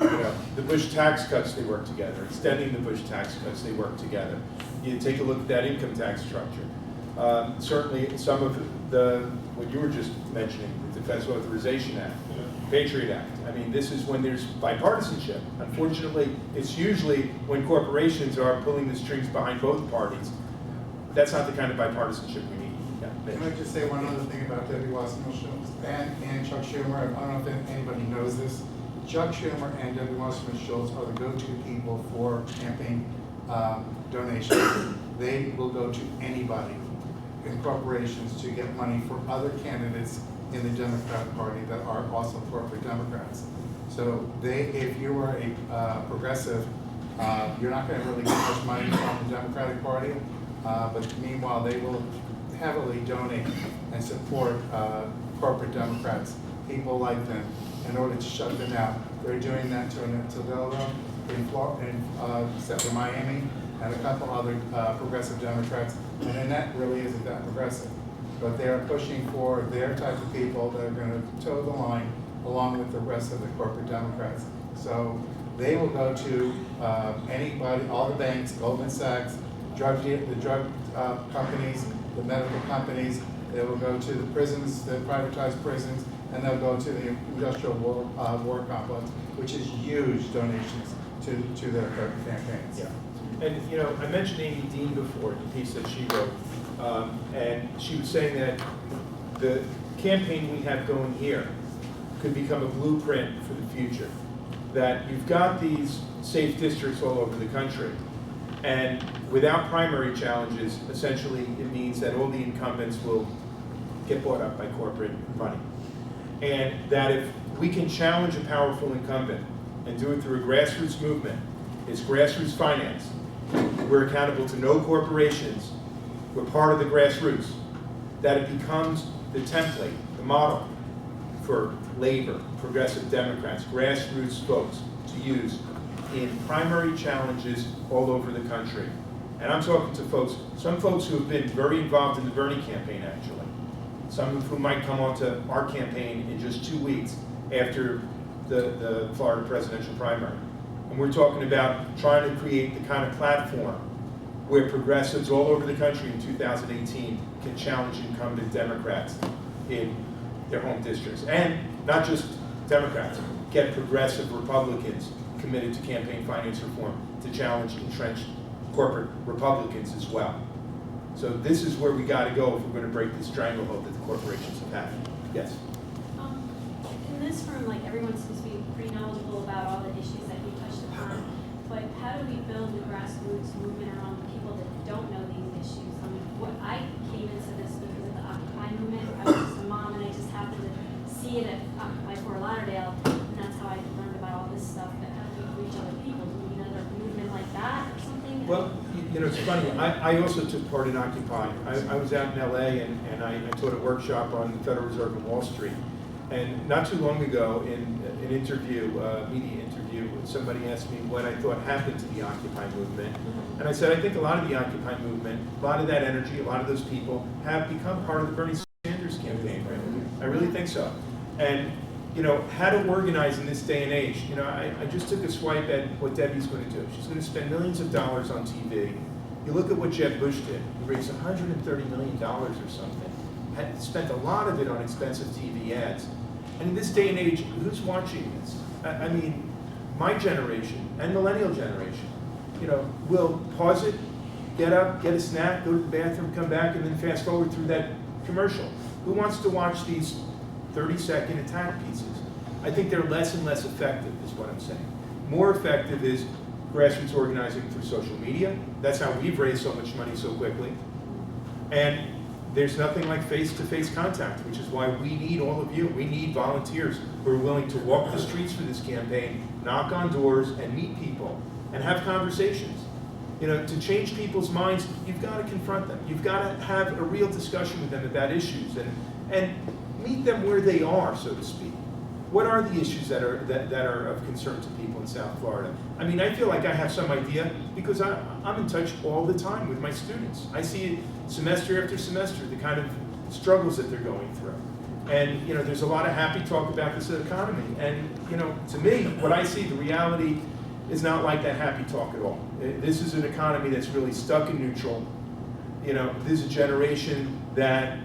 You know, the Bush tax cuts, they work together. Extending the Bush tax cuts, they work together. You take a look at that income tax structure. Certainly, some of what you were just mentioning, the Defense Authorization Act, Patriot Act. I mean, this is when there's bipartisanship. Unfortunately, it's usually when corporations are pulling the strings behind both parties. That's not the kind of bipartisanship we need. Yeah, Can I just say one other thing about Debbie Wasserman-Shultz and Chuck Schumer? I don't know if anybody knows this. Chuck Schumer and Debbie Wasserman-Shultz are the go-to people for campaign donations. They will go to anybody in corporations to get money for other candidates in the Democratic Party that are also corporate Democrats. So if you are a progressive, you're not going to really get much money from the Democratic Party, but meanwhile they will heavily donate and support corporate Democrats, people like them, in order to shut them out. They're doing that to Canova in Miami, and a couple other progressive Democrats, and then that really isn't that progressive. But they're pushing for their type of people that are going to toe the line along with the rest of the corporate Democrats. So they will go to anybody, all the banks, Goldman Sachs, the drug companies, the medical companies. They will go to the prisons, the privatized prisons, and they'll go to the industrial war complex, which is huge donations to their campaigns. Yeah. And, you know, I mentioned Amy Dean before, the piece that she wrote, and she was saying that the campaign we have going here could become a blueprint for the future. That you've got these safe districts all over the country, and without primary challenges, essentially it means that all the incumbents will get bought up by corporate money. And that if we can challenge a powerful incumbent and do it through a grassroots movement, it's grassroots finance. We're accountable to no corporations. We're part of the grassroots. That it becomes the template, the model for labor, progressive Democrats, grassroots folks to use in primary challenges all over the country. And I'm talking to folks, some folks who have been very involved in the Bernie campaign actually. Some of whom might come onto our campaign in just 2 weeks after the Florida presidential primary. And we're talking about trying to create the kind of platform where progressives all over the country in 2018 can challenge incumbent Democrats in their home districts. And not just Democrats, get progressive Republicans committed to campaign finance reform to challenge entrenched corporate Republicans as well. So this is where we got to go if we're going to break this stranglehold that the corporations have had. Yes? In this room, like, everyone seems to be pretty knowledgeable about all the issues that you touched upon, but how do we build the grassroots movement around the people that don't know these issues? I mean, I came into this because of the Occupy movement. I was just a mom, and I just happened to see it at Occupy Fort Lauderdale, and that's how I learned about all this stuff. But how do we reach other people? Do we need another movement like that or something? Well, you know, it's funny. I also took part in Occupy. I was out in LA and I taught a workshop on the Federal Reserve on Wall Street. And not too long ago, in an interview, media interview, somebody asked me what I thought happened to the Occupy movement. And I said, I think a lot of the Occupy movement, a lot of that energy, a lot of those people have become part of the Bernie Sanders campaign, right? I really think so. And, you know, how to organize in this day and age. You know, I just took a swipe at what Debbie's going to do. She's going to spend millions of dollars on TV. You look at what Jeb Bush did. He raised $130 million or something. Had spent a lot of it on expensive TV ads. And in this day and age, who's watching this? I mean, my generation and millennial generation, you know, will pause it, get up, get a snack, go to the bathroom, come back, and then fast forward through that commercial. Who wants to watch these 30-second attack pieces? I think they're less and less effective, is what I'm saying. More effective is grassroots organizing through social media. That's how we've raised so much money so quickly. And there's nothing like face-to-face contact, which is why we need all of you. We need volunteers who are willing to walk the streets for this campaign, knock on doors, and meet people, and have conversations. You know, to change people's minds, you've got to confront them. You've got to have a real discussion with them about issues, and meet them where they are, so to speak. What are the issues that are of concern to people in South Florida? I mean, I feel like I have some idea because I'm in touch all the time with my students. I see semester after semester the kind of struggles that they're going through. And, you know, there's a lot of happy talk about this economy. And, you know, to me, what I see, the reality is not like that happy talk at all. This is an economy that's really stuck in neutral. You know, this is a generation that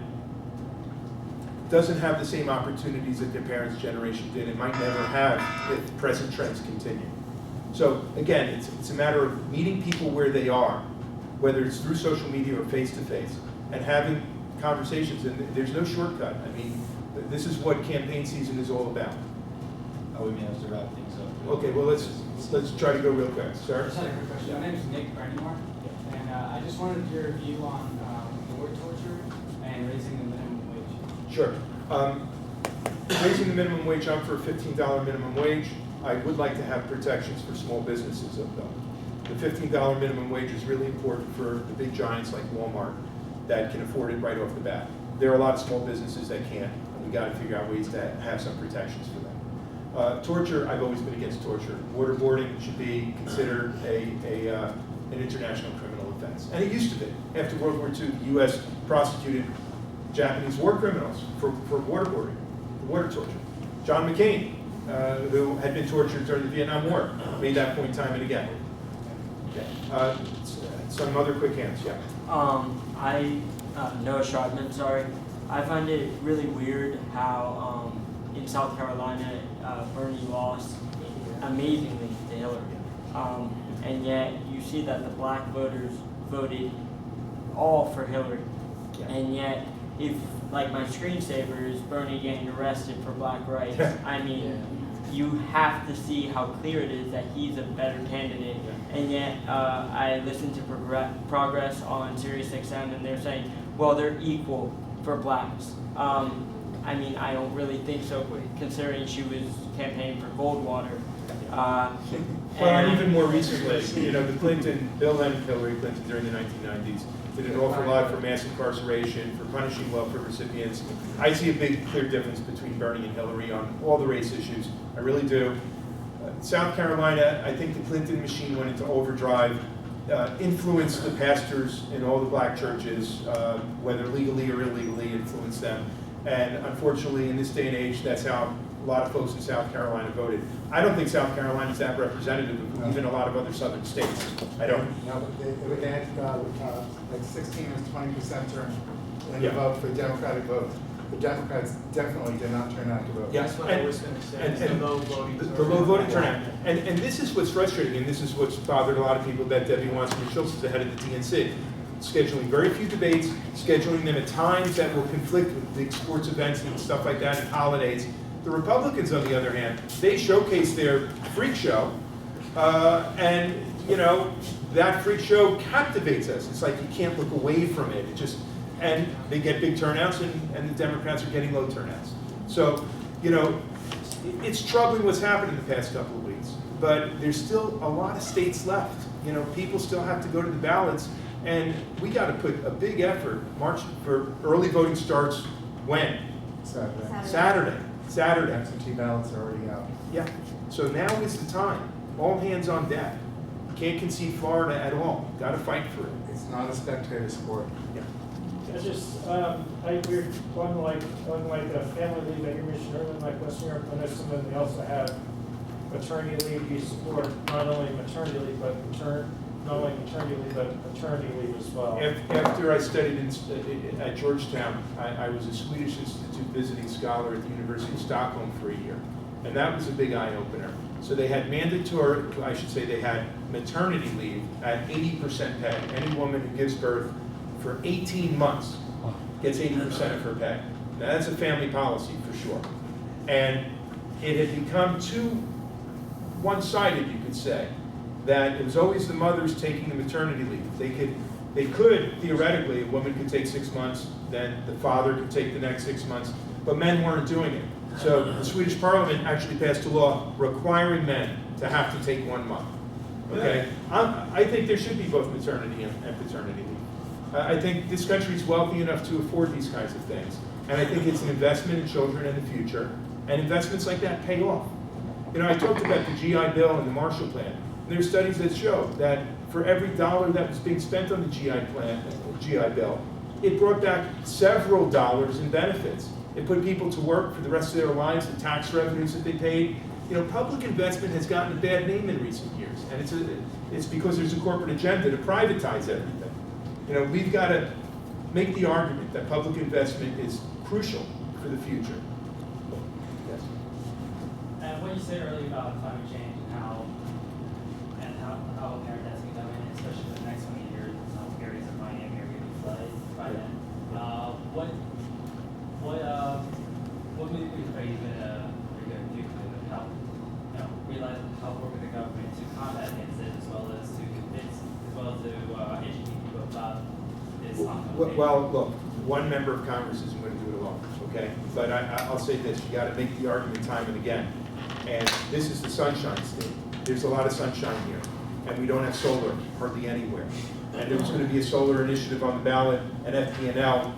doesn't have the same opportunities that their parents' generation did and might never have if present trends continue. So again, it's a matter of meeting people where they are, whether it's through social media or face-to-face, and having conversations, and there's no shortcut. I mean, this is what campaign season is all about. Oh, we may have to wrap things up. Okay, well, let's try to go real quick. I Sir? just had a quick question. My name is Nick Barnymore, and I just wanted your view on board torture and raising the minimum wage. Sure. Raising the minimum wage up for a $15 minimum wage, I would like to have protections for small businesses though. The $15 minimum wage is really important for the big giants like Walmart that can afford it right off the bat. There are a lot of small businesses that can't, and we got to figure out ways to have some protections for them. Torture, I've always been against torture. Waterboarding should be considered an international criminal offense. And it used to be. After World War II, the U.S. prosecuted Japanese war criminals for waterboarding, water torture. John McCain, who had been tortured during the Vietnam War, made that point time and again. Okay. Some other quick hands, yeah. Noah Shrodman, sorry. I find it really weird how in South Carolina, Bernie lost amazingly to Hillary. And yet you see that the black voters voted all for Hillary. And yet, if, like, my screensaver is Bernie getting arrested for black rights, I mean, you have to see how clear it is that he's a better candidate. And yet, I listened to Progress on Sirius XM, and they're saying, well, they're equal for blacks. I mean, I don't really think so, considering she was campaigning for Goldwater. Well, and even more recently, you know, Bill and Hillary Clinton during the 1990s did an awful lot for mass incarceration, for punishing welfare recipients. I see a big, clear difference between Bernie and Hillary on all the race issues. I really do. South Carolina, I think the Clinton machine went into overdrive, influenced the pastors in all the black churches, whether legally or illegally, influenced them. And unfortunately, in this day and age, that's how a lot of folks in South Carolina voted. I don't think South Carolina is that representative of even a lot of other southern states. I don't. No, but they had like 16 or 20% turn in the Yeah. vote for the Democratic vote. The Democrats definitely did not turn out to vote. Yeah. That's what I was going to say, it's the low voting turnout. The low voting turnout. And this is what's frustrating, and this is what's bothered a lot of people, that Debbie Wasserman-Shultz is the head of the DNC. Scheduling very few debates, scheduling them at times that will conflict with big sports events and stuff like that and holidays. The Republicans, on the other hand, they showcase their freak show, and, you know, that freak show captivates us. It's like you can't look away from it. And they get big turnouts, and the Democrats are getting low turnouts. So, you know, it's troubling what's happened in the past couple of weeks, but there's still a lot of states left. You know, people still have to go to the ballots, and we got to put a big effort. March for early voting starts when? Saturday. Absentee ballots are already out. Yeah. So now is the time. All hands on deck. Can't concede Florida at all. Got to fight for it. It's not a spectator sport. Yeah. I just, we're on like a family leave that you mentioned earlier, like West New York, I know some of them, they also have maternity leave. You support not only maternity leave, but not only maternity leave, but paternity leave as well. After I studied at Georgetown, I was a Swedish Institute visiting scholar at the University of Stockholm for a year. And that was a big eye-opener. So they had they had maternity leave at 80% pay. Any woman who gives birth for 18 months gets 80% of her pay. Now that's a family policy for sure. And it had become too one-sided, you could say. that it was always the mothers taking the maternity leave. They could, theoretically, a woman could take 6 months, then the father could take the next 6 months, but men weren't doing it. So the Swedish parliament actually passed a law requiring men to have to take 1 month. Okay? I think there should be both maternity and paternity leave. I think this country is wealthy enough to afford these kinds of things. And I think it's an investment in children and the future. And investments like that pay off. You know, I talked about the GI Bill and the Marshall Plan. And there are studies that show that for every dollar that was being spent on the GI Bill, it brought back several dollars in benefits. It put people to work for the rest of their lives, the tax revenues that they paid. You know, public investment has gotten a bad name in recent years, and it's because there's a corporate agenda to privatize everything. You know, we've got to make the argument that public investment is crucial for the future. Yes. And what you said earlier about climate change and how apparent that's becoming, especially in the next 20 years, some areas of Miami are going to be flooded by then. What movies are you going to do to help, realize how work with the government to combat against it, as well as to convince, as well as to educate people about this ongoing? Well, look, one member of Congress isn't going to do it alone, okay? But I'll say this, you got to make the argument time and again. And this is the Sunshine State. There's a lot of sunshine here. And we don't have solar hardly anywhere. And there's going to be a solar initiative on the ballot, and FPNL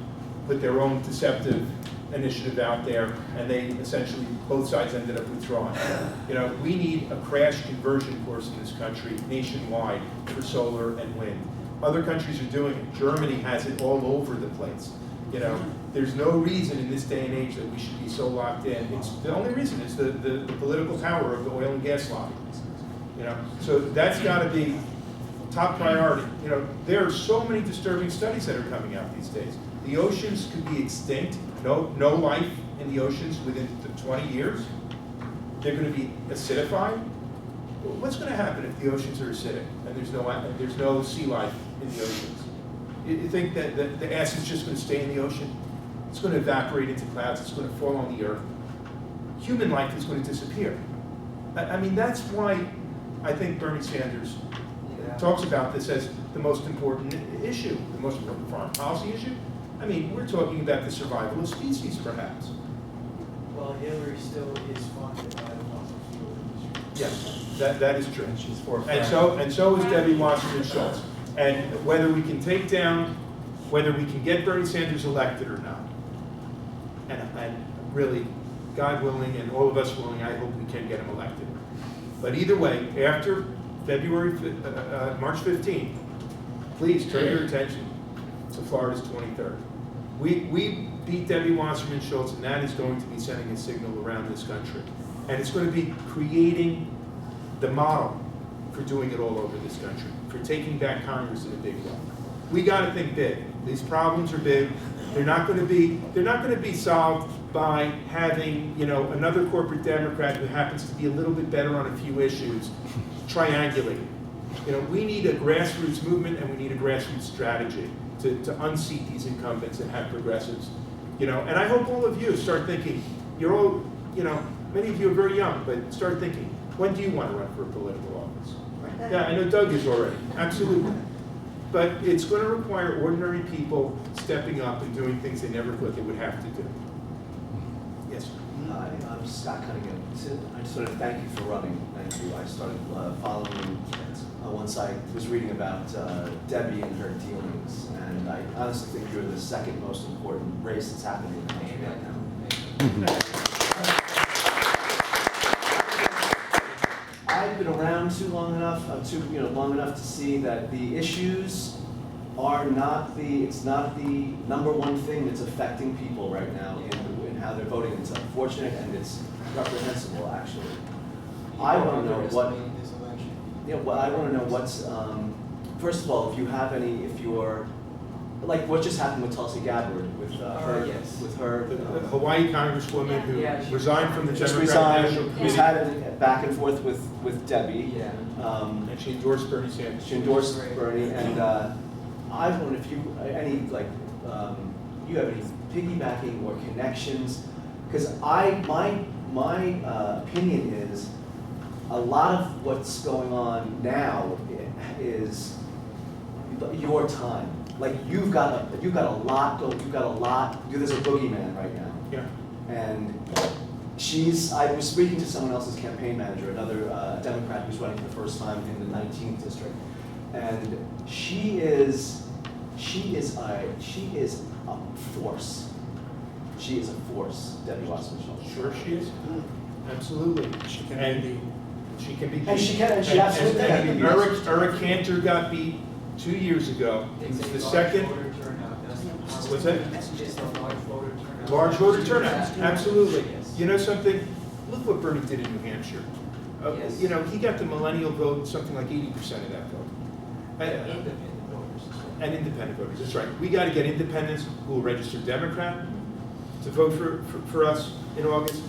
put their own deceptive initiative out there, and they essentially, both sides ended up withdrawing. You know, we need a crash conversion course in this country nationwide for solar and wind. Other countries are doing it. Germany has it all over the place. You know, there's no reason in this day and age that we should be so locked in. It's the only reason is the political power of the oil and gas lobby. You know, so that's got to be top priority. You know, there are so many disturbing studies that are coming out these days. The oceans could be extinct, no life in the oceans within 20 years. They're going to be acidified. What's going to happen if the oceans are acidic and there's no sea life in the oceans? You think that the acid's just going to stay in the ocean? It's going to evaporate into clouds. It's going to fall on the earth. Human life is going to disappear. I mean, that's why I think Bernie Sanders talks about this as the most important issue, the most important foreign policy issue. I mean, we're talking about the survival of species, perhaps. Well, Hillary still is funded by the fossil fuel industry. Yes, that is true. And she's for And so is Debbie Wasserman-Shultz. And whether we can take down, whether we can get Bernie Sanders elected or not, and really, God willing and all of us willing, I hope we can get him elected. But either way, after March 15th, please turn your attention to Florida's 23rd. We beat Debbie Wasserman-Shultz, and that is going to be sending a signal around this country. And it's going to be creating the model for doing it all over this country, for taking back Congress in a big way. We got to think big. These problems are big. They're not going to be solved by having, you know, another corporate Democrat who happens to be a little bit better on a few issues triangulate. You know, we need a grassroots movement and we need a grassroots strategy to unseat these incumbents and have progressives. You know, and I hope all of you start thinking. You're all, you know, many of you are very young, but start thinking. When do you want to run for a political office? Yeah, I know Doug is already. Absolutely. But it's going to require ordinary people stepping up and doing things they never thought they would have to do. Yes, sir. Hi, I'm Scott Cunningham. I just want to thank you for running. Thank you. I started following you once I was reading about Debbie and her dealings, and I honestly think you're the second most important race that's happening in the country right now. I've been around long enough to see that the issues are it's not the number one thing that's affecting people right now in how they're voting. It's unfortunate and it's reprehensible, actually. I want to know what. Yeah, well, I want to know what's. First of all, if you're like what just happened with Tulsi Gabbard with her The Hawaii Congresswoman who resigned from the just Democratic resigned, National who's Committee. had a back and forth with Debbie. Yeah. And she endorsed Bernie Sanders. She endorsed Bernie, and I wonder if you you have any piggybacking or connections, because my opinion is a lot of what's going on now is your time. Like you've got a lot, there's a boogeyman right now. Yeah. And I was speaking to someone else's campaign manager, another Democrat who's running for the first time in the 19th district. And she is a force. She is a force, Debbie Wasserman-Shultz. Sure she is. Absolutely. She can be. And she absolutely can be. Eric Cantor got beat 2 years ago. He was the second. What's that? Just a large voter turnout. Large voter turnout, absolutely. You know something? Look what Bernie did in New Hampshire. Yes. You know, he got the millennial vote, something like 80% of that vote. Independent voters. And independent voters, that's right. We got to get independents who will register Democrat to vote for us in August.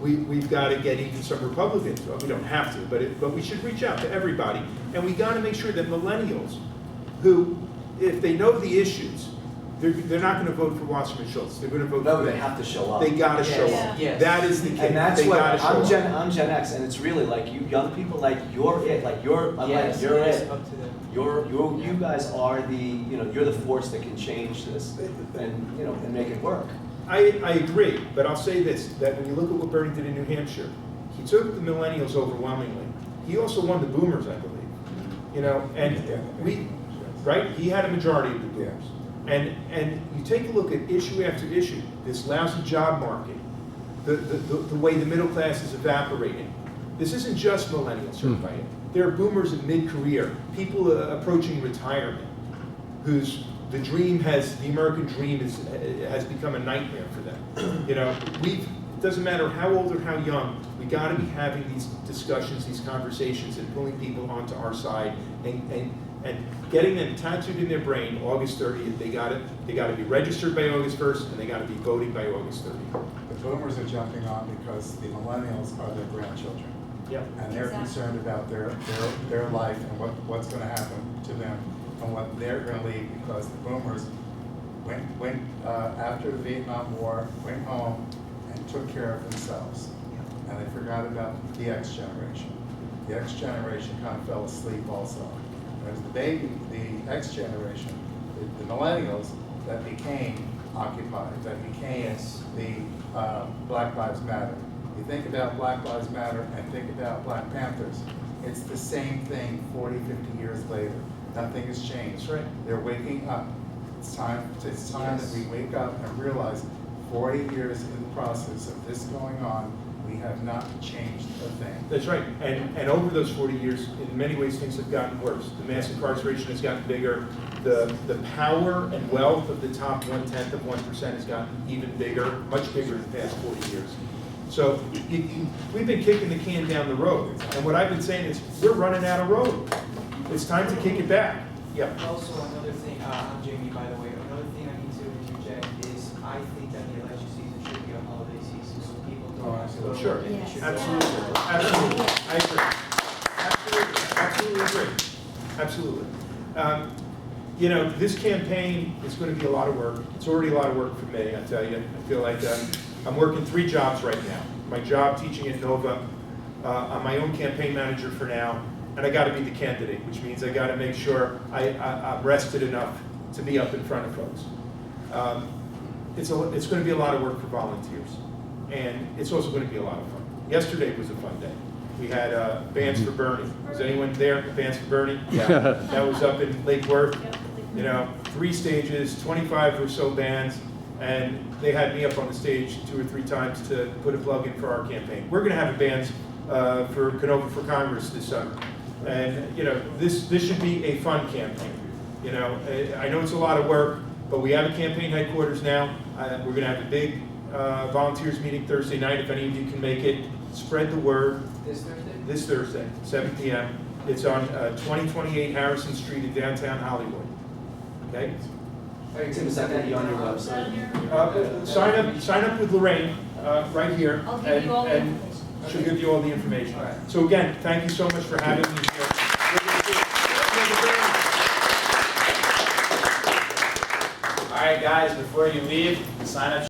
We've got to get even some Republicans. Well, we don't have to, but we should reach out to everybody. And we got to make sure that millennials, who, if they know the issues, they're not going to vote for Wasserman-Schultz. They're going to vote. No, for they them. have to show up. They got to show Yes. up. Yes. That is the key. And that's they what gotta show up. I'm Gen X, and it's really like you young people, like you're it, like you're Yes, you're it's it. up to them. You guys are you're the force that can change this and make it work. I agree, but I'll say this, that when you look at what Bernie did in New Hampshire, he took the millennials overwhelmingly. He also won the boomers, I believe. You know, and right? He had a majority of the boomers. And you take a look at issue after issue, this lousy job market, the way the middle class is evaporating. This isn't just millennials who are fighting. There are boomers in mid-career, people approaching retirement, whose the American dream has become a nightmare for them. You know, it doesn't matter how old or how young, we got to be having these discussions, these conversations, and pulling people onto our side and getting them tattooed in their brain. August 30th, they got to be registered by August 1st, and they got to be voting by August 30th. The boomers are jumping on because the millennials are their grandchildren. Yep. And they're concerned about their life and what's going to happen to them and what they're going to leave, because the boomers went after the Vietnam War, went home and took care of themselves. And they forgot about the X generation. The X generation kind of fell asleep also. Whereas the X generation, the millennials that became occupied, that became the Black Lives Matter. You think about Black Lives Matter and think about Black Panthers. It's the same thing 40, 50 years later. Nothing has changed. That's right. They're waking up. It's time that we wake up and realize 40 years in the process of this going on, we have not changed a thing. That's right, and over those 40 years, in many ways, things have gotten worse. The mass incarceration has gotten bigger. The power and wealth of the top 1/10 of 1% has gotten even bigger, much bigger in the past 40 years. So we've been kicking the can down the road, and what I've been saying is, we're running out of road. It's time to kick it back. Yeah. Also, another thing, I'm Jamie, by the way, another thing I need to interject is, I think that the election season should be a holiday season, so people don't have to go to Sure, work and it should go absolutely, on. absolutely, I agree. Absolutely agree. Absolutely. You know, this campaign is going to be a lot of work. It's already a lot of work for me, I tell you. I feel like I'm working 3 jobs right now. My job teaching at Nova, I'm my own campaign manager for now, and I got to be the candidate, which means I got to make sure I'm rested enough to be up in front of folks. It's going to be a lot of work for volunteers, and it's also going to be a lot of fun. Yesterday was a fun day. We had Bands for Bernie. Was anyone there? Bands for Bernie? Yeah. That was up in Lake Worth. You know, 3 stages, 25 or so bands, and they had me up on the stage 2 or 3 times to put a plug in for our campaign. We're going to have a bands for Canova for Congress this summer, and you know, this should be a fun campaign. You know, I know it's a lot of work, but we have a campaign headquarters now. We're going to have a big volunteers meeting Thursday night. If any of you can make it, spread the word. This Thursday? This Thursday, 7 p.m. It's on 2028 Harrison Street in downtown Hollywood. Okay? Tim, is that going to be on your website? Sign up with Lorraine right here. I'll give you all the and she'll give you all the information. So again, thank you so much for having me here. All right, guys, before you leave, sign up.